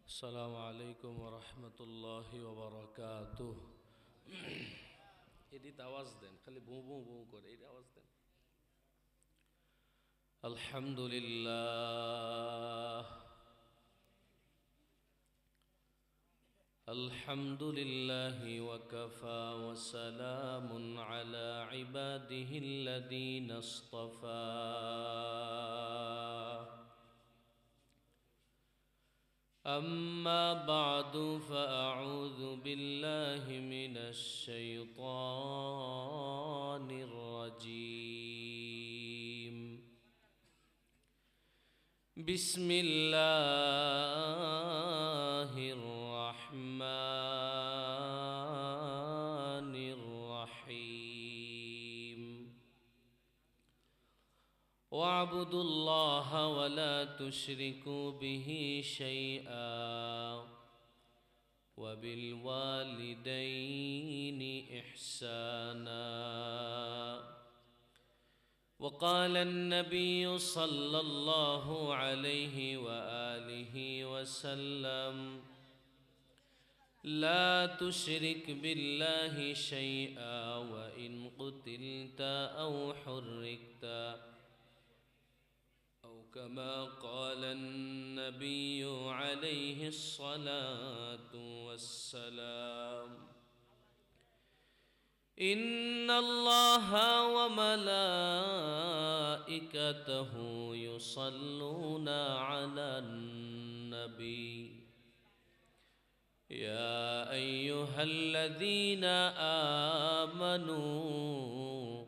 السلام عليكم ورحمة الله وبركاته এদিকে আওয়াজ দেন খালি বু বু বু করে এই আওয়াজ দেন আলহামদুলিল্লাহ আলহামদুলিল্লাহি ওয়া কাফা ওয়া সালামুন আলা ইবাদিহিল্লাযীনা ইসতাফা أما بعد فأعوذ بالله من الشيطان الرجيم بسم الله الرحمن الرحيم واعبدوا الله ولا تشركوا به شيئا وبالوالدين إحسانا وقال النبي صلى الله عليه وآله وسلم لا تشرك بالله شيئا وإن قتلت أو حركت أو كما قال النبي عليه الصلاة والسلام إن الله وملائكته يصلون على النبي يا أيها الذين آمنوا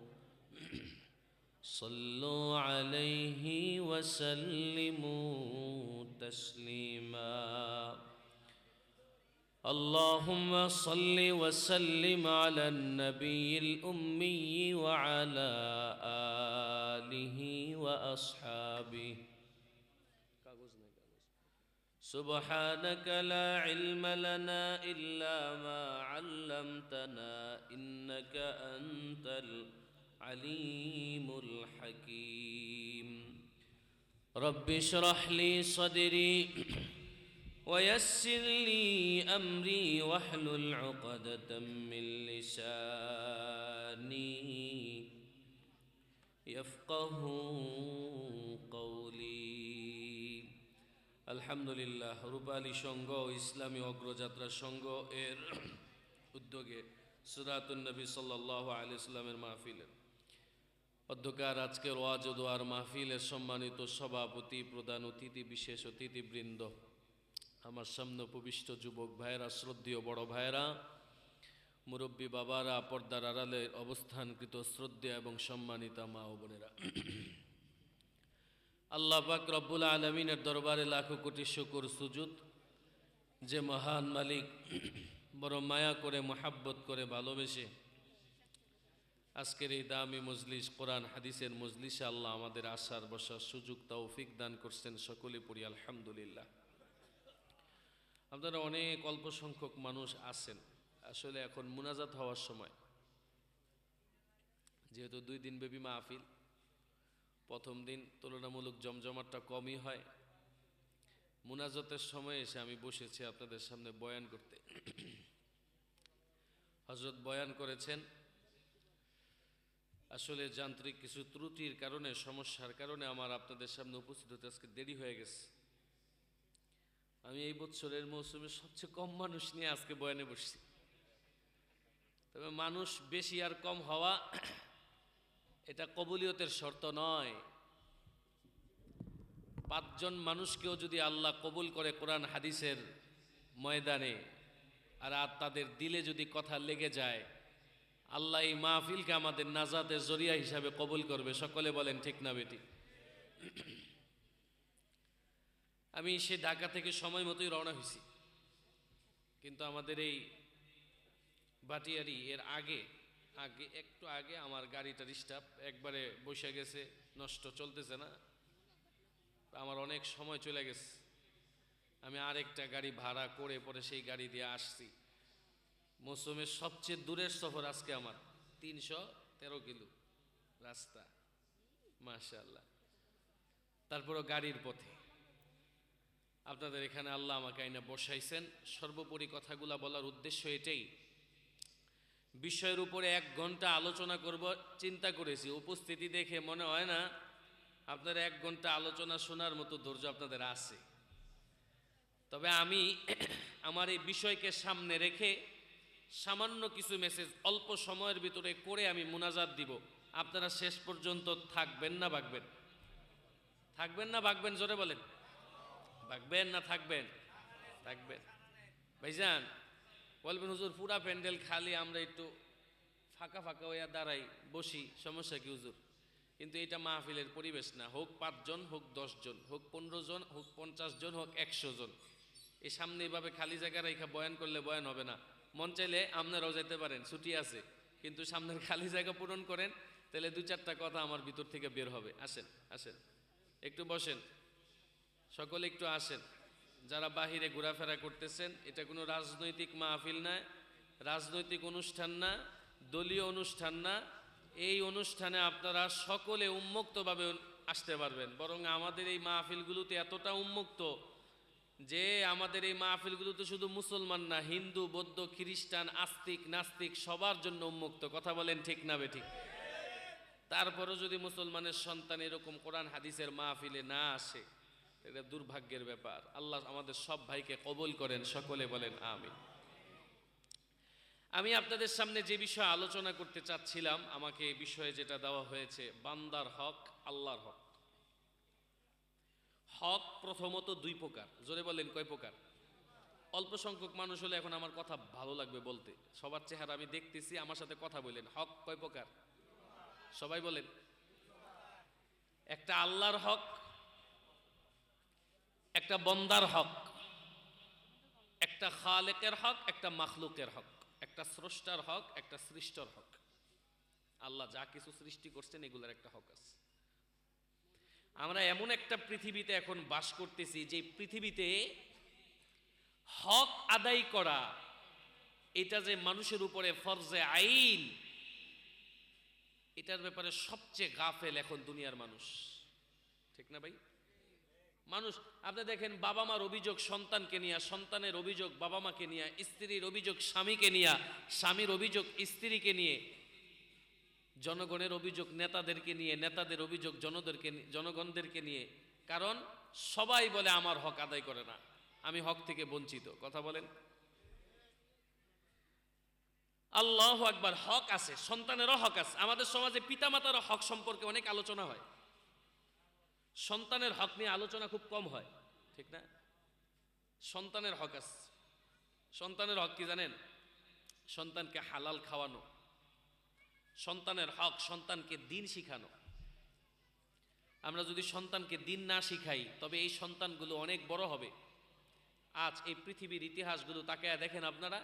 صلوا عليه وسلموا تسليما اللهم صل وسلم على النبي الأمي وعلى آله وأصحابه سبحانك لا علم لنا إلا ما علمتنا إنك أنت العليم الحكيم رب اشرح لي صدري ويسر لي أمري واحلل عقدة من لساني يفقه قولي আলহামদুলিল্লাহ রূপালী সংঘ ইসলামী অগ্রযাত্রা সংঘ এর উদ্যোগে সিরাতুন নবী সাল্লাল্লাহু আলাইহি সাল্লামের মাহফিলের অধ্যকার আজকের ওয়াজ ও দোয়ার মাহফিলের সম্মানিত সভাপতি প্রধান অতিথি বিশেষ অতিথিবৃন্দ আমার সামনে উপবিষ্ট যুবক ভাইয়েরা শ্রদ্ধেয় বড় ভাইয়েরা মুরব্বী বাবারা পর্দার আড়ালে অবস্থানকৃত শ্রদ্ধেয় এবং সম্মানিতা মা ও বোনেরা আল্লাহ পাক রব্বুল আলামিনের দরবারে লাখো কোটি শুকর সুজুদ যে মহান মালিক বড় মায়া করে মোহাব্বত করে ভালোবেসে আজকের এই দামি মজলিস কোরআন হাদিসের মজলিসে আল্লাহ আমাদের আসার বসার সুযোগ তৌফিক দান করছেন সকলে পড়ি আলহামদুলিল্লাহ আপনারা অনেক অল্প সংখ্যক মানুষ আছেন আসলে এখন মুনাজাত হওয়ার সময় যেহেতু 2 দিন ব্যাপী মাহফিল প্রথম দিন তুলনামূলক জমজমাটটা কমই হয় মুনাজাতের সময় এসে আমি বসেছি আপনাদের সামনে বয়ান করতে হযরত বয়ান করেছেন আসলে যান্ত্রিক কিছু ত্রুটির কারণে সমস্যার কারণে আমার আপনাদের সামনে উপস্থিত হতে আজকে দেরি হয়ে গেছে আমি এই বছরের মৌসুমে সবচেয়ে কম মানুষ নিয়ে আজকে বয়ানে বসছি তবে মানুষ বেশি আর কম হওয়া এটা কবুলিয়তের শর্ত নয় 5 জন মানুষকেও যদি আল্লাহ কবুল করে কোরআন হাদিসের ময়দানে আর তাদের দিলে যদি কথা লেগে যায় আল্লাহ এই মাহফিলকে আমাদের নাজাতের জরিয়া হিসাবে কবুল করবে সকলে বলেন ঠিক না বেটি আমি সে ঢাকা থেকে সময় মতোই রওনা হয়েছি কিন্তু আমাদের এই বাটিয়ারি এর আগে একটু আগে আমার গাড়িটা স্টাফ একবারে বসে গেছে নষ্ট চলতেছে না আমার অনেক সময় চলে গেছে আমি আরেকটা গাড়ি ভাড়া করে পরে সেই গাড়ি দিয়ে আসছি মৌসুমের সবচেয়ে দূরের সফর আজকে আমার 313 কিলো রাস্তা মাশাআল্লাহ তারপরও গাড়ির পথে আপনাদের এখানে আল্লাহ আমাকে আইনা বসাইছেন। সর্বোপরি কথাগুলা বলার উদ্দেশ্য এটাই, বিষয়ের উপরে 1 ঘন্টা আলোচনা করব চিন্তা করেছি। উপস্থিতি দেখে মনে হয় না আপনারা 1 ঘন্টা আলোচনা শোনার মতো ধৈর্য আপনাদের আছে। তবে আমি আমার এই বিষয়কে সামনে রেখে সামান্য কিছু মেসেজ অল্প সময়ের ভিতরে করে আমি মুনাজাত দিব। আপনারা শেষ পর্যন্ত থাকবেন না ভাগবেন? থাকবেন না ভাগবেন? জোরে বলেন। ভাগবেন না থাকবেন? থাকবেন। ভাইজান বলবেন হুজুর পুরা প্যান্ডেল খালি, আমরা একটু ফাঁকা ফাঁকা হইয়া দাঁড়াই বসি, সমস্যা কি হুজুর? কিন্তু এটা মাহফিলের পরিবেশ না। হোক 5 জন, হোক 10 জন, হোক 15 জন, হোক 50 জন, হোক 100 জন, এই সামনে এইভাবে খালি জায়গা রেখা বয়ান করলে বয়ান হবে না। মন চাইলে আপনারাও যেতে পারেন, ছুটি আছে, কিন্তু সামনের খালি জায়গা পূরণ করেন, তাহলে 2-4টা কথা আমার ভিতর থেকে বের হবে। আসেন আসেন, একটু বসেন, সকলে একটু আসেন। যারা বাহিরে ঘোরাফেরা করতেছেন, এটা কোনো রাজনৈতিক মাহফিল না, রাজনৈতিক অনুষ্ঠান না, দলীয় অনুষ্ঠান না। এই অনুষ্ঠানে আপনারা সকলে উন্মুক্তভাবে আসতে পারবেন। বরং আমাদের এই মাহফিলগুলোতে এতটা উন্মুক্ত যে আমাদের এই মাহফিলগুলোতে শুধু মুসলমান না, হিন্দু, বৌদ্ধ, খ্রিস্টান, আস্তিক, নাস্তিক সবার জন্য উন্মুক্ত। কথা বলেন ঠিক না বেঠিক? তারপরও যদি মুসলমানের সন্তান এরকম কোরআন হাদিসের মাহফিলে না আসে, এটা দুর্ভাগ্যের ব্যাপার। আল্লাহ আমাদের সব ভাইকে কবুল করেন, সকলে বলেন আমিন। আমি আপনাদের সামনে যে বিষয়ে আলোচনা করতে চাচ্ছিলাম, আমাকে এই বিষয়ে যেটা দেওয়া হয়েছে, বান্দার হক, আল্লাহর হক। হক প্রথমত 2 প্রকার। জোরে বলেন কয় প্রকার? অল্প সংখ্যক মানুষ হলে এখন আমার কথা ভালো লাগবে বলতে, সবার চেহারা আমি দেখতেছি, আমার সাথে কথা বলেন। হক কয় প্রকার? সবাই বলেন। একটা আল্লাহর হক, একটা বন্দার হক, একটা খালেকের হক, একটা মাখলুকের হক, একটা স্রষ্টার হক, একটা সৃষ্টর হক। আল্লাহ যা কিছু সৃষ্টি করছেন এগুলোর একটা হক আছে। আমরা এমন একটা পৃথিবীতে এখন বাস করতেছি, যে পৃথিবীতে হক আদায় করা এটা যে মানুষের উপরে ফরজে আইন, এটার ব্যাপারে সবচেয়ে গাফেল এখন দুনিয়ার মানুষ। ঠিক না ভাই? মানুষ, আপনি দেখেন বাবা মার অভিযোগ সন্তানকে নিয়ে, সন্তানের অভিযোগ বাবা মাকে নিয়ে, স্ত্রীর অভিযোগ স্বামীকে নিয়ে, স্বামীর অভিযোগ স্ত্রীকে নিয়ে, জনগণের অভিযোগ নেতাদেরকে নিয়ে, নেতাদের অভিযোগ জনগণদেরকে নিয়ে। কারণ সবাই বলে আমার হক আদায় করে না, আমি হক থেকে বঞ্চিত। কথা বলেন। আল্লাহু আকবার। হক আছে, সন্তানেরও হক আছে। আমাদের সমাজে পিতামাতারও হক সম্পর্কে অনেক আলোচনা হয়, সন্তানের হক নিয়ে আলোচনা খুব কম হয়। ঠিক না? সন্তানের হক আছে। সন্তানের হক কি জানেন? সন্তানকে হালাল খাওয়ানো। সন্তানের হক সন্তানকে দিন শিখানো। আমরা যদি সন্তানকে দিন না শিখাই, তবে এই সন্তানগুলো অনেক বড় হবে। আজ এই পৃথিবীর ইতিহাসগুলো তাকায়া দেখেন আপনারা,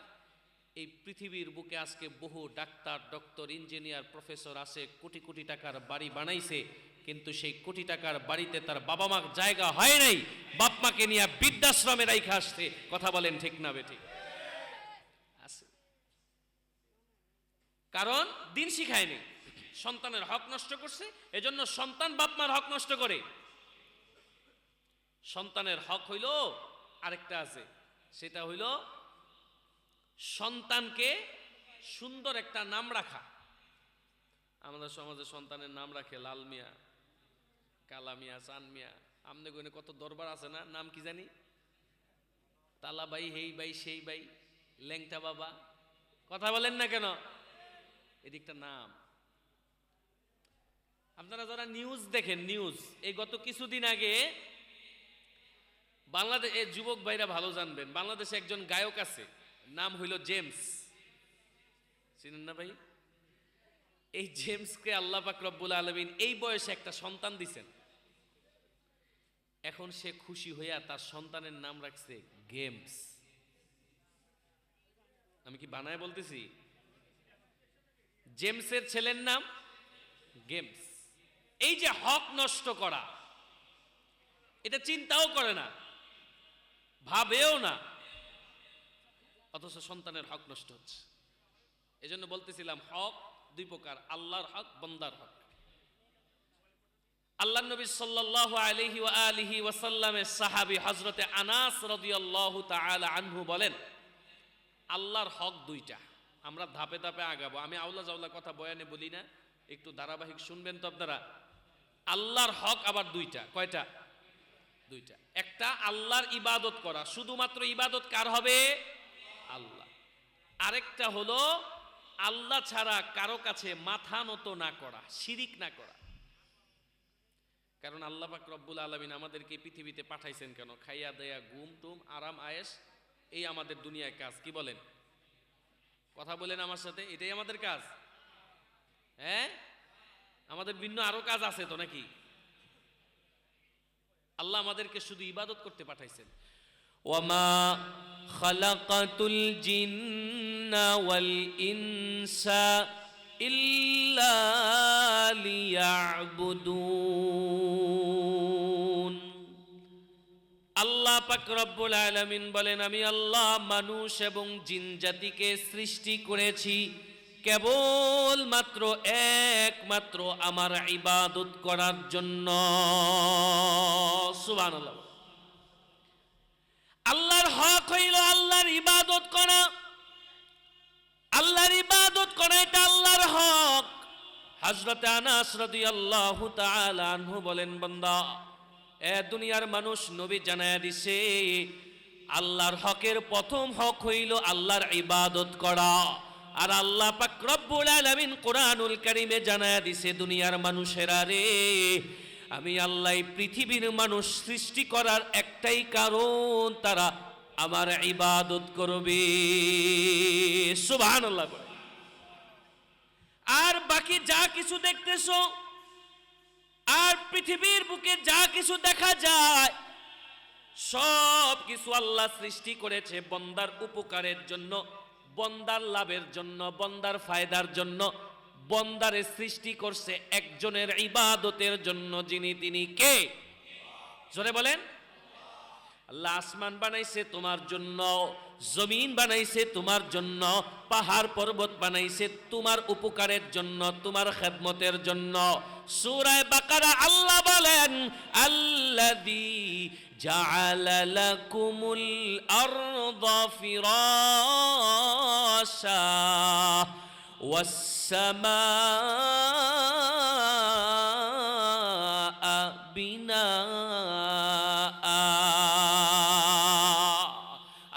এই পৃথিবীর বুকে আজকে বহু ডাক্তার, ডক্টর, ইঞ্জিনিয়ার, প্রফেসর আছে, কোটি কোটি টাকার বাড়ি বানাইছে, কিন্তু সেই কোটি টাকার বাড়িতে তার বাবা মা জায়গা হয় নাই, বাপ মাকে নিয়ে বৃদ্ধাশ্রমে রাইখা আসছে। কথা বলেন ঠিক না বেঠিক? আছে, কারণ দিন শিখায়নি, সন্তানের হক নষ্ট করছে। এজন্য সন্তান বাপ মার হক নষ্ট করে। সন্তানের হক হইল আরেকটা আছে, সেটা হইল সন্তানকে সুন্দর একটা নাম রাখা। আমাদের সমাজে সন্তানের নাম রাখে লাল মিয়া, কালা মিয়া, চান মিয়া। আমনে গনে কত দরবার আছে না, নাম কি জানি, তালা বাই, হেই বাই, সেই বাই, ল্যাংটা বাবা। কথা বলেন না কেন? এদিকটা নাম। আপনারা যারা নিউজ দেখেন, নিউজ এই গত কিছুদিন আগে বাংলাদেশ, যুবক ভাইরা ভালো জানবেন, বাংলাদেশে একজন গায়ক আছে, নাম হইল জেমস। চিনেন না ভাই? এই জেমসকে আল্লাহ পাক রব্বুল আলামিন এই বয়সে একটা সন্তান দিছেন। এখন সে খুশি হইয়া তার সন্তানের নাম রাখছে গেমস। আমি কি বানায় বলতেছি? জেমসের ছেলের নাম গেমস। এই যে হক নষ্ট করা, এটা চিন্তাও করে না, ভাবেও না, অথচ সন্তানের হক নষ্ট হচ্ছে। এজন্য বলতেছিলাম হক 2 প্রকার, আল্লাহর হক, বান্দার হক। আল্লাহর নবী সাল্লাল্লাহু আলাইহি ওয়া আলিহি ওয়াসাল্লামের সাহাবী হযরতে আনাস রাদিয়াল্লাহু তাআলা আনহু বলেন, আল্লাহর হক দুইটা। আমরা ধাপে ধাপে আগাবো, আমি আউলা জাউলা কথা বয়ানে বলি না, একটু ধারাবাহিক শুনবেন তো আপনারা। আল্লাহর হক আবার দুইটা। কয়টা? দুইটা। একটা আল্লাহর ইবাদত করা, শুধুমাত্র ইবাদত কার হবে? আল্লাহ। আরেকটা হলো আল্লাহ ছাড়া কারো কাছে মাথা নত না করা, শিরিক না করা। কারণ আল্লাহ পাক রব্বুল আলামিন আমাদেরকে পৃথিবীতে পাঠাইছেন কেন? খাইয়া দেয়া, ঘুম টুম, আরাম আয়েশ, এই আমাদের দুনিয়ায় কাজ। কি বলেন? কথা বলেন আমার সাথে, এটাই আমাদের কাজ। হ্যাঁ, আমাদের ভিন্ন আরো কাজ আছে তো নাকি? আল্লাহ আমাদেরকে শুধু ইবাদত করতে পাঠাইছেন। ওয়ামা খালাকাতুল জিন্না ওয়াল ইনসা ইল্লা লিয়াবুদুন। আল্লাহ পাক রব্বুল আলামিন বলেন, আমি আল্লাহ মানুষ এবং জিন জাতিকে সৃষ্টি করেছি কেবল মাত্র একমাত্র আমার ইবাদত করার জন্য। সুবহানাল্লাহ। আল্লাহর হক হইল আল্লাহর ইবাদত করা। আল্লাহর ইবাদত করা এটা আল্লাহর হক। হযরত আনাস রাদিয়াল্লাহু তাআলা আনহু বলেন, বান্দা, এ দুনিয়ার মানুষ নবী জানায়া দিছে আল্লাহর হকের প্রথম হক হইল আল্লাহর ইবাদত করা। আর আল্লাহ পাক রব্বুল আলামিন কোরআনুল কারীমে জানায়া দিছে, দুনিয়ার মানুষেরা রে, আমি আল্লাহ পৃথিবীর মানুষ সৃষ্টি করার একটাই কারণ, তারা আমার ইবাদত করবে। সুবহানাল্লাহ। আর বাকি যা কিছু দেখতেছো, আর পৃথিবীর বুকে যা কিছু দেখা যায়, সব কিছু আল্লাহ সৃষ্টি করেছে বন্দার উপকারের জন্য, বন্দার লাভের জন্য, বন্দার ফায়দার জন্য। বন্দারে সৃষ্টি করছে একজনের ইবাদতের জন্য, যিনি তিনি কে? জোরে বলেন। আল্লাহ আসমান বানাইছে তোমার জন্য, জমিন বানাইছে তোমার জন্য, পাহাড় পর্বত বানাইছে তোমার উপকারের জন্য, তোমার খেদমতের জন্য। সূরা বাকারা আল্লাহ বলেন, আল্লাযী জাআলা লাকুমুল আরদা ফিরাশা ওয়াস সামাআ বিনাআ।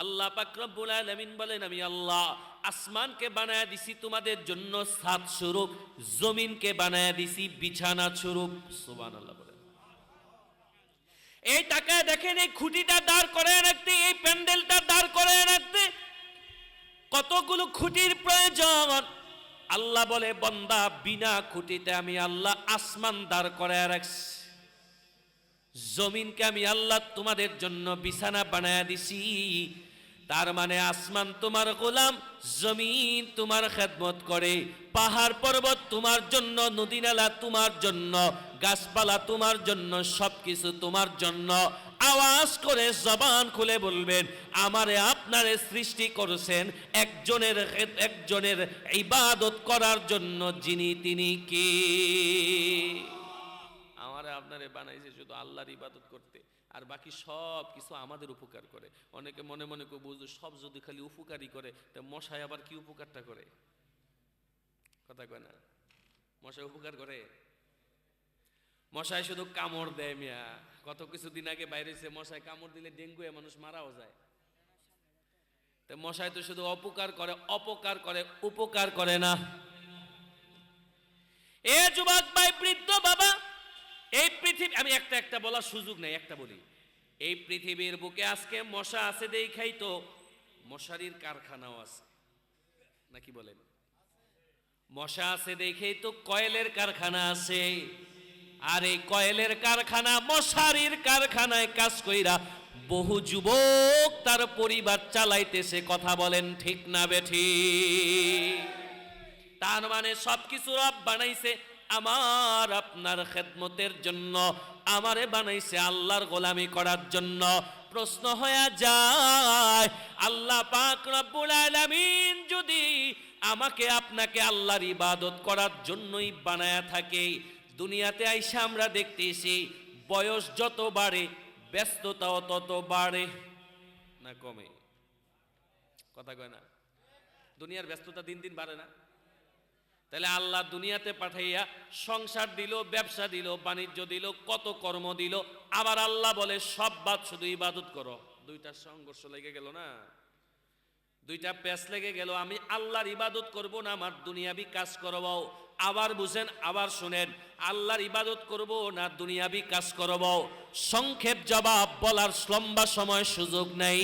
আল্লাহ পাক রব্বুল আলামিন বলেন, আমি আল্লাহ আসমানকে বানায়া দিছি তোমাদের জন্য ছাদ স্বরূপ, জমিনকে বানায়া দিছি বিছানা স্বরূপ। সুবহানাল্লাহ বলেন। এই টাকায় দেখেন, এই খুঁটিটা দাঁড় করে রাখতে, এই প্যান্ডেলটা দাঁড় করে রাখতে কতগুলো খুঁটির প্রয়োজন। আল্লাহ বলে, বান্দা, বিনা খুঁটিতে আমি আল্লাহ আসমান দাঁড় করে রাখছি, জমিনকে আমি আল্লাহ তোমাদের জন্য বিছানা বানায়া দিছি। তার মানে আসমান তোমার গোলাম, জমিন তোমার খেদমত করে, পাহাড় পর্বত তোমার জন্য, নদী নালা তোমার জন্য, গাছপালা তোমার জন্য, সবকিছু তোমার জন্য। আওয়াজ করে জবান খুলে বলবেন, আমারে আপনারে সৃষ্টি করেছেন একজনের ইবাদত করার জন্য, যিনি তিনি কে? আমারে আপনারে বানাইছে শুধু আল্লাহর ইবাদত করতে, আর বাকি সব কিছু আমাদের উপকার করে। অনেকে মনে মনে করে বুঝলো, সব যদি খালি উপকারই করে, তা মশাই আবার কি উপকারটা করে? কথা কয় না? মশাই উপকার করে? মশাই শুধু কামড় দেয় মিয়া। কত কিছুদিন আগে বাইরে হয়েছে, মশাই কামড় দিলে ডেঙ্গু হয়ে মানুষ মারাও যায়। তো মশাই তো শুধু অপকার করে, অপকার করে, উপকার করে না। এ যুবক ভাই, বৃদ্ধ বাবা, এই পৃথিবী, আমি একটা বলার সুযোগ নেই, একটা বলি। এই পৃথিবীর বুকে আজকে মশা আছে দেখাই তো মশারির কারখানাও আছে, নাকি বলেন? মশা আছে দেখেই তো কয়েলের কারখানা আছে। আর এই কয়েলের কারখানা, মশারির কারখানায় কাজ কইরা বহু যুবক তার পরিবার চালাইতেছে। কথা বলেন ঠিক না বেঠিক? তার মানে সবকিছু রব বানাইছে আমার আপনার খেদমতের জন্য, আমারে বানাইছে আল্লাহর গোলামি করার জন্য। প্রশ্ন হয়ে যায়, আল্লাহ পাক রব্বুল আলামিন যদি আমাকে আপনাকে আল্লাহর ইবাদত করার জন্যই বানায়া থাকে, দুনিয়াতে আইসা আমরা দেখতেছি বয়স যত বাড়ে ব্যস্ততাও তত বাড়ে না কমে? কথা কয় না? দুনিয়ার ব্যস্ততা দিন দিন বাড়ে না? তাহলে আল্লাহ দুনিয়াতে পাঠাইয়া সংসার দিল, ব্যবসা দিল, বাণিজ্য দিল, কত কর্ম দিল, আবার আল্লাহ বলে সব বাদ, শুধু ইবাদত করো। দুইটা সংঘর্ষ লেগে গেল না, দুইটা প্যাচ লেগে গেল। আমি আল্লাহর ইবাদত করব না, আমার দুনিয়াবি কাজ করব। আবার বুঝেন, আবার শুনেন, আল্লাহর ইবাদত করব না দুনিয়াবি কাজ করব। সংক্ষেপ জবাব বলার লম্বা সময় সুযোগ নেই,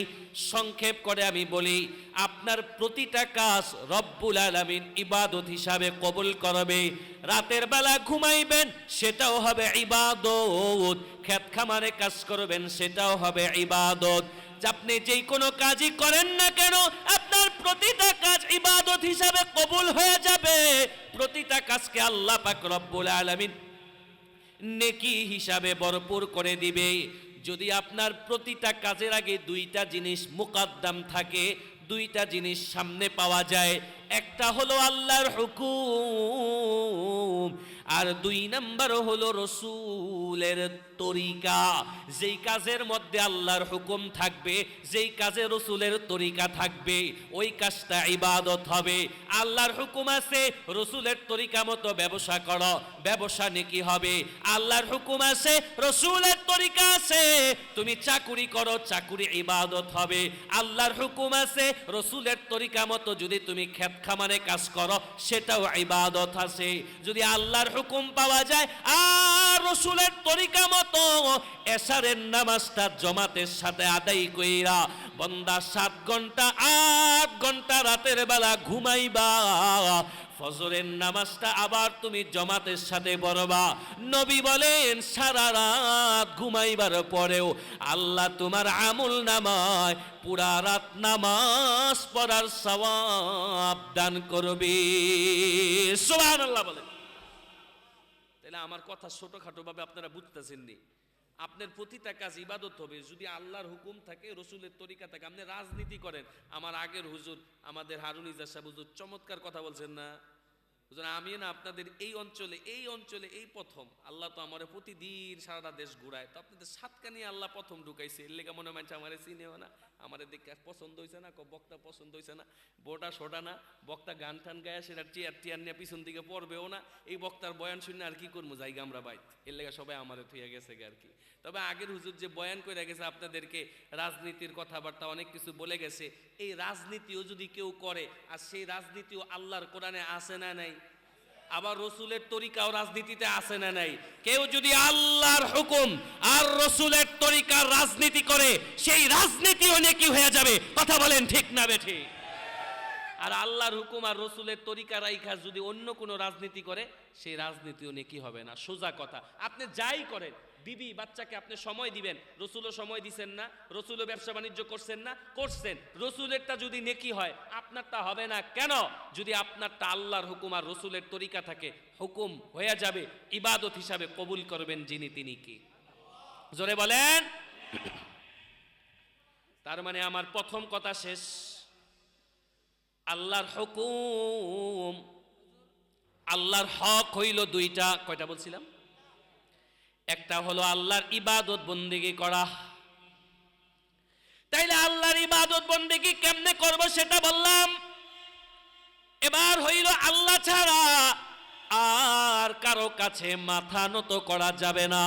সংক্ষেপ করে আমি বলি, আপনার প্রতিটা কাজ রব্বুল আলামিন ইবাদত হিসাবে কবুল করবে। রাতের বেলা ঘুমাইবেন, সেটাও হবে ইবাদত। খেত খামারে কাজ করবেন, সেটাও হবে ইবাদত। আপনি যেই কোনো কাজই করেন না কেন, আপনার প্রতিটা কাজ ইবাদত হিসাবে কবুল হয়ে যাবে। প্রতিটা কাজকে আল্লাহ পাক রব্বুল আলামিন নেকি হিসাবে ভরপুর করে দিবে। যদি আপনার প্রতিটা কাজের আগে দুইটা জিনিস মুকদ্দম থাকে, দুইটা জিনিস সামনে পাওয়া যায়, একটা হলো আল্লাহর হুকুম, আর দুই নাম্বার হলো রসুলের তরিকা। যেই কাজের মধ্যে আল্লাহর হুকুম থাকবে, যেই কাজে রসুলের তরিকা থাকবে, ওই কাজটা ইবাদত হবে। আল্লাহর হুকুম আছে, রসুলের তরিকা মতো ব্যবসা করো, ব্যবসা নেকি হবে। আল্লাহর হুকুম আছে, রসুলের তরিকা আছে, তুমি চাকুরি করো, চাকুরি ইবাদত হবে। আল্লাহর হুকুম আছে, রসুলের তরিকা মতো যদি তুমি খেত খামারে কাজ করো, সেটাও ইবাদত আছে। যদি আল্লাহর হুকুম পাওয়া যায় আর রসুলের তরিকা মতো এশারের নামাজটা জমাতের সাথে আদায় কইরা বান্দা 7 ঘন্টা 8 ঘন্টা রাতের বেলা ঘুমাইবা, ফজরের নামাজটা আবার তুমি জমাতের সাথে পড়বা। নবী বলেন সারা রাত ঘুমাইবার পরেও আল্লাহ তোমার আমল নামায় পুরা রাত নামাজ পড়ার সওয়াব দান করবে। সুবহানাল্লাহ বলেন। তাহলে আমার কথা ছোটখাটো ভাবে আপনারা বুঝতেছেন নি? আপনার প্রতিটা কাজ ইবাদত হবে যদি আল্লাহর হুকুম থাকে, রসুলের তরিকা থাকে। আপনি রাজনীতি করেন, আমার আগের হুজুর আমাদের হারুন ইজাজ সাহেব হুজুর চমৎকার কথা বলছেন না হুজুর? আমি না আপনাদের এই অঞ্চলে এই প্রথম, আল্লাহ তো আমার প্রতিদিন সারা দেশ ঘুরায়, তো আপনাদের সাতকানি আল্লাহ প্রথম ঢুকাইছে। এর লেগে মনে হয় আমার চিনেও না, আমার দেখে পছন্দ হয়েছে না, বক্তা পছন্দ হয়েছে না, বোটা সোটা না, বক্তা গান টান গায়ে সেটা টিয়ার নিয়ে পিছন দিকে পড়বেও না। এই বক্তার বয়ান শুনে আর কি করবো, জায়গা আমরা বাইত, এর লেগে সবাই আমারে থুইয়া গেছে আর কি। তবে আগের হুজুর যে বয়ান করে গেছে আপনাদেরকে রাজনীতির কথাবার্তা অনেক কিছু বলে গেছে, এই রাজনীতিও যদি কেউ করে, আর সেই রাজনীতিও আল্লাহর কোরআনে আছে না নাই, আবার রসুলের তরিকাও রাজনীতিতে আছে না নাই। কেউ যদি আল্লাহর হুকুম আর রসুলের তরিকার রাজনীতি করে, সেই রাজনীতিও নেকি হয়ে যাবে। কথা বলেন ঠিক না বেঠি? আর আল্লাহর হুকুম আর রসুলের তরিকা রাইখা যদি অন্য কোনো রাজনীতি করে, সেই রাজনীতিও নেকি হবে না। সোজা কথা। আপনি যাই করেন, বিবি বাচ্চাকে আপনি সময় দিবেন, রসুলও সময় দিচ্ছেন না, রসুলও ব্যবসা বাণিজ্য করছেন না, করছেন, রসুলেরটা যদি নেকি হয় আপনারটা হবে না। কেন? যদি আপনারটা আল্লাহর হুকুম আর রসুলের তরিকা থাকে, হুকুম হয়ে যাবে, ইবাদত হিসাবে কবুল করবেন যিনি, তিনি কি? জোরে বলেন। তার মানে আমার প্রথম কথা শেষ। আল্লাহর হুকুম, আল্লাহর হক হইল দুইটা। কয়টা বলছিলাম? একটা হলো আল্লাহর ইবাদত বন্দেগী করা। তাইলে আল্লাহর ইবাদত বন্দেগী কেমনে করব সেটা বললাম। এবার হইল আল্লাহ ছাড়া আর কারো কাছে মাথা নত করা যাবে না।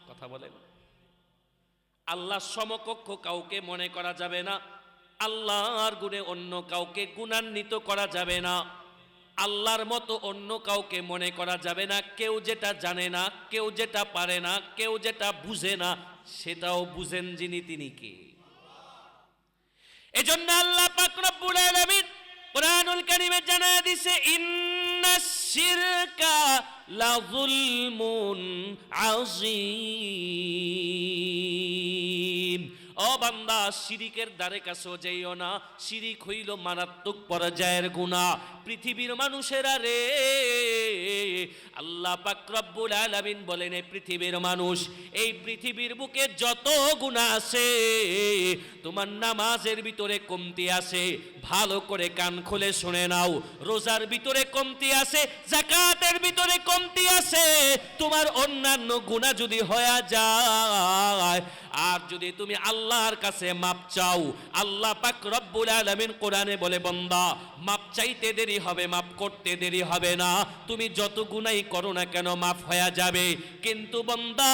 কথা বলেন। আল্লাহর সমকক্ষ কাউকে মনে করা যাবে না, আল্লাহর গুণে অন্য কাউকে গুণান্বিত করা যাবে না, আল্লাহর মতো অন্য কাউকে মনে করা যাবে না। কেউ যেটা জানে না, কেউ যেটা পারে না, কেউ যেটা বুঝে না, সেটাও বুঝেন যিনি, তিনি কি? এজন্য আল্লাহ পাক রব্বুল আলামিন কুরআনুল কারীমে জানায় দিয়েছে, ইন্নাশ শিরকা লাযুলমুন আযীম। ও ও বান্দা, শিরিকের দ্বারে কাছেও যাইও না। শিরিক হইল মারাত্মক পর্যায়ের গুনাহ। পৃথিবীর মানুষেরা রে, আল্লাহ পাক রব্বুল আলামিন বলেন, এই পৃথিবীর মানুষ, এই পৃথিবীর বুকে যত গুনাহ আছে, তোমার নামাজের ভিতরে কমতি আছে, ভালো করে কান খুলে শুনে নাও। রোজার ভিতরে কমতি আছে, যাকাতের ভিতরে কমতি আছে। তোমার অন্যান্য গুনাহ যদি হয়ে যায়, আর যদি তুমি আল্লাহর কাছে মাপ চাও, আল্লাহ পাক রব্বুল আলামিন কোরআনে বলে, বান্দা মাপ চাইতে দেরি হবে, মাপ করতে দেরি হবে না। তুমি যত গুনাহ করো না কেন মাফ হয়ে যাবে। কিন্তু বান্দা,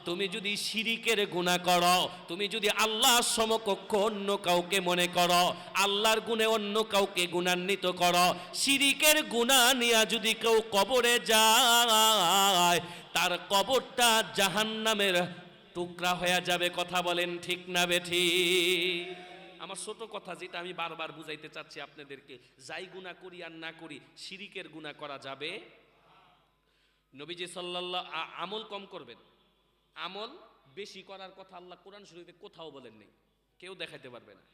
তুমি যদি শিরিকের গুনাহ করো, তুমি যদি আল্লাহর সমকক্ষ অন্য কাউকে মনে করো, আল্লাহর গুণে অন্য কাউকে গুণান্বিত করো, শিরিকের গুনাহ নিয়ে যদি কেউ কবরে যায়, তার কবরটা জাহান্নামের টুকরা হয়ে যাবে। কথা বলেন ঠিক না বেঠিক? আমার ছোট কথা যেটা আমি বারবার বুঝাইতে চাচ্ছি আপনাদেরকে, যাই গুনাহ করি আর না করি, শিরিকের গুনাহ করা যাবে। নবীজি সাল্লাল্লাহু আমল কম করবেন, আমল বেশি করার কথা আল্লাহ কোরআন শরীফে কোথাও বলেন নেই, কেউ দেখাইতে পারবে না।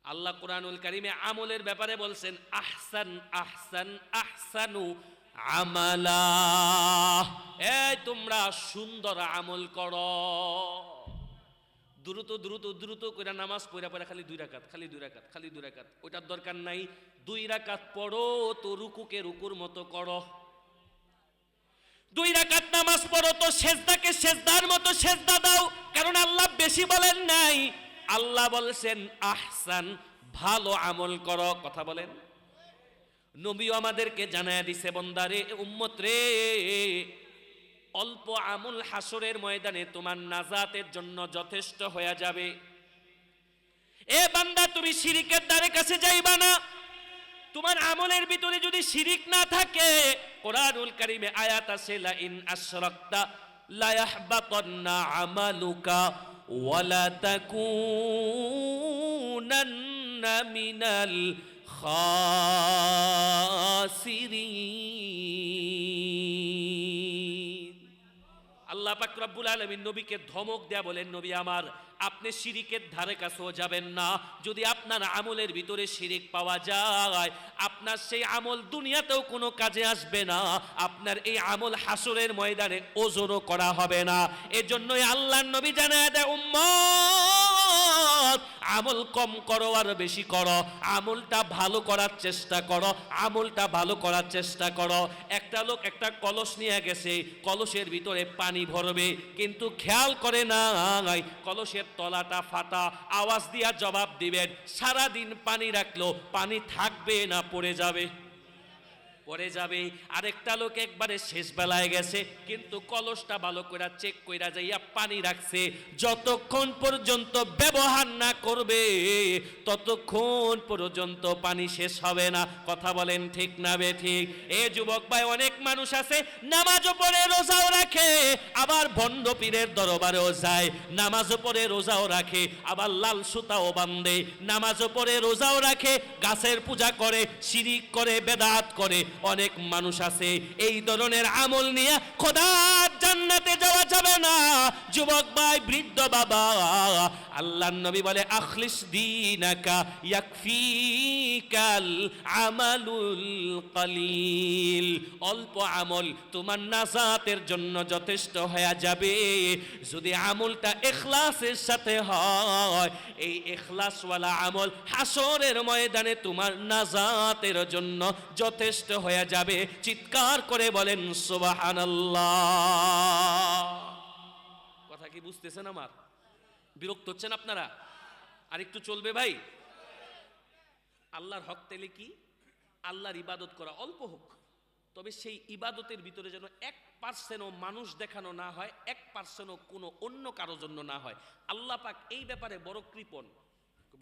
আল্লাহ কোরআনুল কারিমে আমলের ব্যাপারে বলছেন, আহসান আহসান আহসানু আমালা, এই তোমরা সুন্দর আমল করো। দ্রুত দ্রুত দ্রুত করে নামাজ পড়া পড়া খালি 2 রাকাত, খালি 2 রাকাত, খালি 2 রাকাত, ওইটার দরকার নাই। 2 রাকাত পড়ো তো রুকুকে রুকুর মতো করো। 2 রাকাত নামাজ পড়ো তো সেজদাকে সেজদার মতো সেজদা দাও। কারণ আল্লাহ বেশি বলেন নাই, আল্লাহ বলছেন আহসান, ভালো আমল করো। কথা বলেন। নবীও আমাদেরকে জানায়া দিছে, বান্দারে, উম্মত রে, অল্প আমল হাসরের ময়দানে তোমার নাজাতের জন্য যথেষ্ট হয়ে যাবে। এ বান্দা, তুমি শিরিকের দ্বারে কাছে যাইবা না। তোমার আমলের ভিতরে যদি শিরিক না থাকে, কোরআনুল কারীমে আয়াত আছে, লা ইন আশরাকতা লা ইয়াহবাতান্না আমালুকা ওয়া লা তাকুনান্না মিনাল খাসিরিন। আল্লাহ পাক রব্বুল আলামিন নবীকে ধমক দেয়া বলেন, নবী আমার, আপনি শিরিকের ধারে কাছেও যাবেন না। যদি আপনার আমলের ভিতরে শিরিক পাওয়া যায়, আপনার সেই আমল দুনিয়াতেও কোনো কাজে আসবে না। আপনার এই আমল হাসরের ময়দানে ওজনও করা হবে না। এজন্যই আল্লাহর নবী জানায় দেয়, উম্মত, আমল কম করো আর বেশি করো, আমলটা ভালো করার চেষ্টা করো, আমলটা ভালো করার চেষ্টা করো। একটা লোক একটা কলস নিয়ে গেছে, কলসের ভিতরে পানি ভরবে, কিন্তু খেয়াল করে নাই কলসের তলাটা ফাটা। আওয়াজ দিয়া জবাব দিবেন, সারাদিন পানি রাখলো, পানি থাকবে না পড়ে যাবে? পড়ে যাবে। আরেকটা লোক একবারে শেষ বেলায় গেছে, কিন্তু কলসটা ভালো করে চেক কইরা যাইয়া পানি রাখছে। যতক্ষণ পর্যন্ত ব্যবহার না করবে, ততক্ষণ পর্যন্ত পানি শেষ হবে না। কথা বলেন ঠিক না বেঠিক? এ যুবক ভাই, অনেক মানুষ আছে নামাজও পড়ে রোজাও রাখে, আবার ভণ্ড পীরের দরবারেও যায়, নামাজও পড়ে রোজাও রাখে, আবার লাল সুতাও বান্ধে, নামাজও পড়ে রোজাও রাখে, গাছের পূজা করে, শিরিক করে, বেদাত করে। অনেক মানুষ আছে, এই ধরনের আমল নিয়ে খোদার জান্নাতে যাওয়া যাবে না। যুবক ভাই, বৃদ্ধ বাবা, আল্লাহর নবী বলে, আখলিস দীনাকা ইয়াকফিকাল আমালুল কলিল। অল্প আমল তোমার নাজাতের জন্য যথেষ্ট হয়ে যাবে, যদি আমলটা ইখলাসের সাথে হয়। এই ইখলাসওয়ালা আমল হাসরের ময়দানে তোমার নাজাতের জন্য যথেষ্ট হয়ে যাবে। চিৎকার করে বলেন সুবহানাল্লাহ। কথা কি বুঝতেছেন আমার? বিরক্ত হচ্ছেন আপনারা? আর একটু চলবে ভাই? আল্লাহর হক তেলে কি? আল্লাহর ইবাদত করা অল্প হোক, তবে সেই ইবাদতের ভিতরে যেন 1%ও মানুষ দেখানো না হয়, 1%ও কোনো অন্য কারোর জন্য না হয়। আল্লাহ পাক এই ব্যাপারে বড় কৃপণ।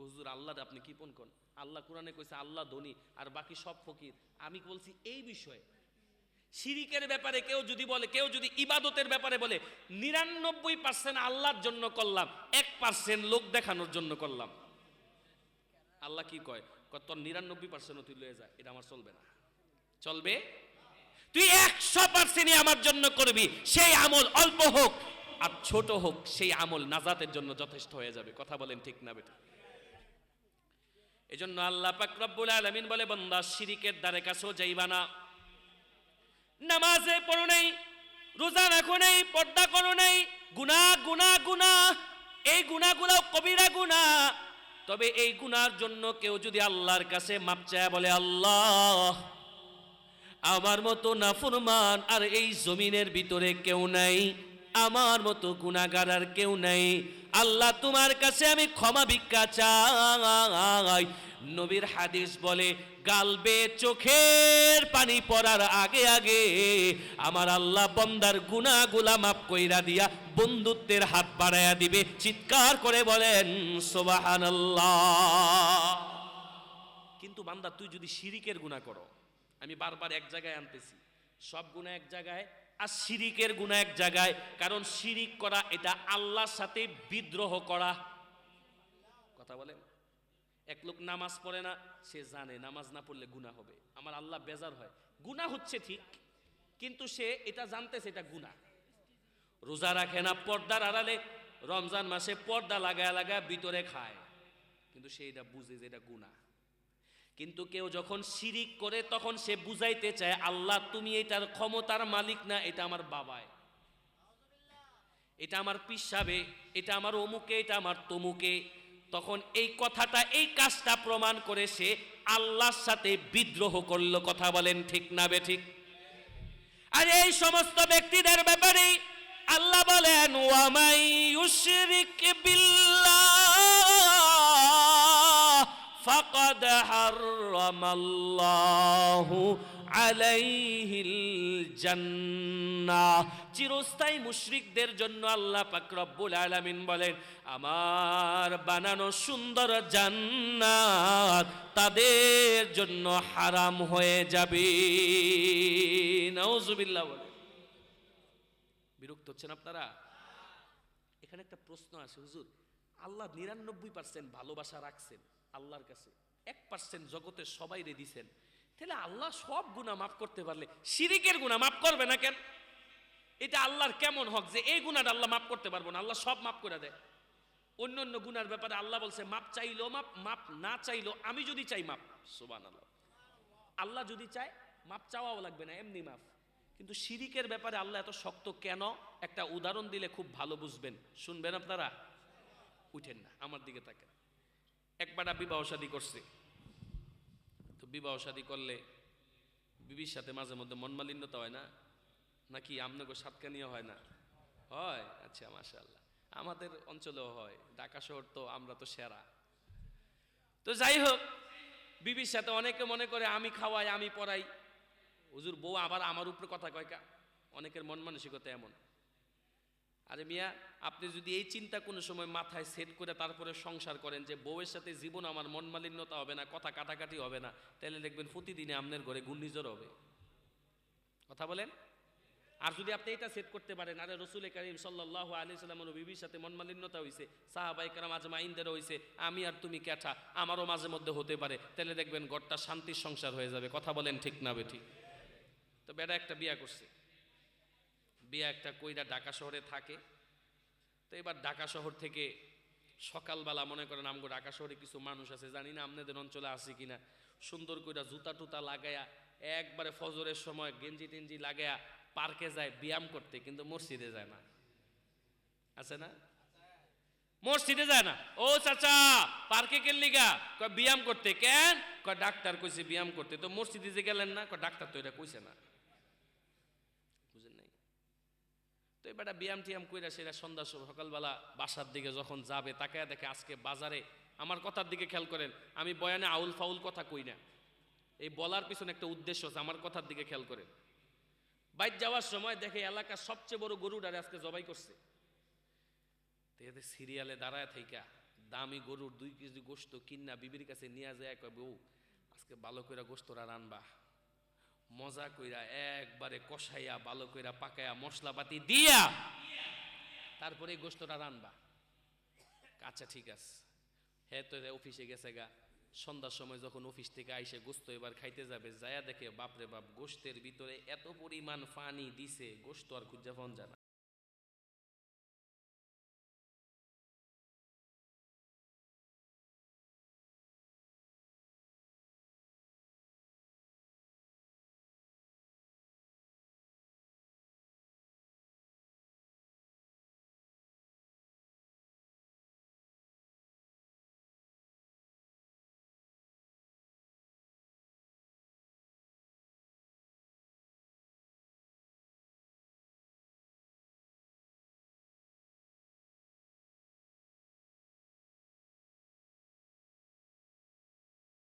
হুজুর, আল্লাহ আপনি কৃপণ কোন? আল্লাহ কোরআনে কইছে আল্লাহ ধনী আর বাকি সব ফকির। আমি বলছি এই বিষয়ে শিরিকের ব্যাপারে কেউ যদি বলে, কেউ যদি ইবাদতের ব্যাপারে বলে 99% আল্লাহর জন্য করলাম, 1% লোক দেখানোর জন্য করলাম, আল্লাহ কি কয়? তোর 99% তুই লয়ে যা, এটা আমার চলবে না। চলবে? তুই 100% আমার জন্য করবি, সেই আমল অল্প হোক। আর ছোট হোক, সেই আমল নাজাতের জন্য যথেষ্ট হয়ে যাবে। কথা বলেন ঠিক না বেটা? এজন্য আল্লাহ পাক রব্বুল আলামিন বলে, বান্দা শিরিকের দ্বারে কাছেও যাইবা না। নামাজে পড়ো নাই, রোজা রাখো নাই, পর্দা করো নাই, গুনাহ গুনাহ গুনাহ, এই গুনাহগুলো কবিরা গুনাহ। তবে এই গুনার জন্য কেউ যদি আল্লাহর কাছে মাপ চায়, বলে আল্লাহ আমার মতো নাফরমান আর এই জমিনের ভিতরে কেউ নাই, আমার মতো গুনাহগার আর কেউ নাই, আল্লাহ তোমার কাছে আমি ক্ষমা ভিক্ষা চাই। নবীর হাদিস বলে, গালবে চোখের পানি পড়ার আগে আগে আমার আল্লাহ বান্দার গুনাহগুলা মাফ কইরা দিয়া বন্ধুত্বের হাত বাড়ায়া দিবে। চিৎকার করে বলেন সুবহানাল্লাহ। কিন্তু বান্দা তুই যদি শিরিকের গুনাহ করো, আমি বারবার এক জায়গায় আনতেছি, সব গুনাহ এক জায়গায় আর শিরিকের গুনাহ এক জায়গায়। কারণ শিরিক করা এটা আল্লাহর সাথে বিদ্রোহ করা। কথা বলেন, এক লোক নামাজ পড়ে না, সে জানে নামাজ না পড়লে গুনাহ হবে, আমার আল্লাহ বেজার হয়, গুনাহ হচ্ছে ঠিক, কিন্তু সে এটা জানতেছে এটা গুনাহ। রোজা রাখে না, পর্দার আড়ালে রমজান মাসে পর্দা লাগায় লাগায় ভিতরে খায়, কিন্তু সে এটা বুঝে যে এটা গুনাহ। কিন্তু কেউ যখন শিরিক করে তখন সে বুঝাইতে চায়, আল্লাহ তুমি এটার ক্ষমতার মালিক না, এটা আমার বাবায়, এটা আমার পিসাবে, এটা আমার অমুকে, এটা আমার তমুকে। তখন এই কথাটা, এই কাজটা প্রমাণ করে সে আল্লাহর সাথে বিদ্রোহ করলো। কথা বলেন ঠিক না বেঠিক? আর এই সমস্ত ব্যক্তিদের ব্যাপারে আল্লাহ বলেন, ওয়া মান ইউশরিক বিল্লাহ ফাকাদ হারামাল্লাহু আলাইহিল জান্নাহ। চিরস্থায়ী মুশরিকদের জন্য আল্লাহ পাক রব্বুল আলামিন বলেন, আমার বানানো সুন্দর জান্নাত তাদের জন্য হারাম হয়ে যাবে। নাউজুবিল্লাহ বলে। বিরক্ত হচ্ছেন আপনারা? এখানে একটা প্রশ্ন আসে, হুজুর আল্লাহ 99% ভালোবাসা রাখছেন আল্লাহর কাছে, 1% জগতের সবাই রে দিছেন, তাহলে আল্লাহ সব গুনাহ মাফ করতে পারলে শিরিকের গুনাহ মাফ করবে না কেন? এটা আল্লাহর কেমন হক যে এই গুনাহটা আল্লাহ মাফ করতে পারবো না, আল্লাহ সব মাফ করে দেয়? অন্য অন্য গুনার ব্যাপারে আল্লাহ বলছে মাপ চাইলো মাপ, মাপ না চাইলো আমি যদি চাই মাপ। সুবহানাল্লাহ। আল্লাহ যদি চায় মাপ চাওয়াও লাগবে না, এমনি মাপ। কিন্তু শিরিকের ব্যাপারে আল্লাহ এত শক্ত কেন? একটা উদাহরণ দিলে খুব ভালো বুঝবেন, শুনবেন আপনারা? উঠেন না, আমার দিকে তাকান। একবার বিবাহ শাদী করছে, তো বিবাহ শাদী করলে বিবির সাথে মাঝে মধ্যে মনমালিন্যতা হয় না নাকি? আপনাকে সাতকানিয়া হয় না? হয়? আচ্ছা, মাশাআল্লাহ। আমাদের অঞ্চলেও হয়, ঢাকা শহর তো আমরা তো সেরা। তো যাই হোক, বিবির সাথে অনেকে মনে করে আমি খাওয়াই আমি পড়াই, হুজুর বউ আবার আমার উপরে কথা কয় কা? অনেকের মন মানসিকতা এমন। আরে মিয়া, আপনি যদি এই চিন্তা কোনো সময় মাথায় সেট করে তারপরে সংসার করেন যে বউয়ের সাথে জীবন আমার মন মালিন্যতা হবে না, কথা কাটাকাটি হবে না, তাহলে দেখবেন প্রতিদিনে আপনার ঘরে ঘূর্ণিঝড় হবে। কথা বলেন। আর যদি আপনি এটা সেট করতে পারেন, আরে রাসূল কারীম সাল্লাল্লাহু আলাইহি সাল্লামের বিবির সাথে মন মালিন্যতা হইছে, সাহাবায়ে কেরাম আজমাইনদেরও হইছে, আমি আর তুমি ক্যাঠা, আমারও মাঝে মধ্যে হতে পারে, তাহলে দেখবেন ঘরটা শান্তির সংসার হয়ে যাবে। কথা বলেন ঠিক না বেঠিক? তো বেটা একটা বিয়া করছে, বিয়া একটা কইরা ঢাকা শহরে থাকে। তো এবার ঢাকা শহর থেকে সকালবেলা মনে করেন আমগো ঢাকা শহরে কিছু মানুষ আছে, জানি না আপনাদের অঞ্চলে আছে কিনা, সুন্দর কইরা জুতা টুতা লাগায়া একবারে ফজরের সময় গেঞ্জি টেঞ্জি লাগায়া পার্কে যায় ব্যায়াম করতে, কিন্তু মসজিদে যায় না। আছে না? মসজিদে যায় না। ও চাচা পার্কে গেল লিগা? কয় ব্যায়াম করতে। কেন? কয় ডাক্তার কইছে ব্যায়াম করতে। তো মসজিদে যে গেলেন না? কয় ডাক্তার তো এটা কইছে না। বুঝেন নাই? তো এবার ব্যায়াম টিয়াম কইরা সেটা সন্ধ্যা সকালবেলা বাসার দিকে যখন যাবে, তাকায় দেখে আজকে বাজারে, আমার কথার দিকে খেয়াল করেন, আমি বয়ানে আউল ফাউল কথা কই না, এই বলার পিছনে একটা উদ্দেশ্য আছে, আমার কথার দিকে খেয়াল করেন। বাইর যাওয়ার সময় দেখে এলাকার সবচেয়ে বড় গরুটারে আজকে জবাই করছে। তো এদের সিরিয়ালে দাঁড়ায় থাইকা দামি গরুর 2 কেজি গোশত কিন্না বিবির কাছে নিয়ে যায়, কয় বউ আজকে ভালো কইরা গোশতরা রানবা, মজা কইরা একবারে কষাইয়া ভালো কইরা পাকায়া মশলাপাতি দিয়া তারপরে গোশতটা রানবা। আচ্ছা ঠিক আছে। হ্যাঁ, তো অফিসে গেছে গা, সন্ধ্যার সময় যখন অফিস থেকে আইসে গোশত এবার খাইতে যাবে, যায়া দেখে বাপরে বাপ গোশতের ভিতরে এত পরিমাণ পানি দিছে, গোশত আর খুঁজা পাওয়া যায় না।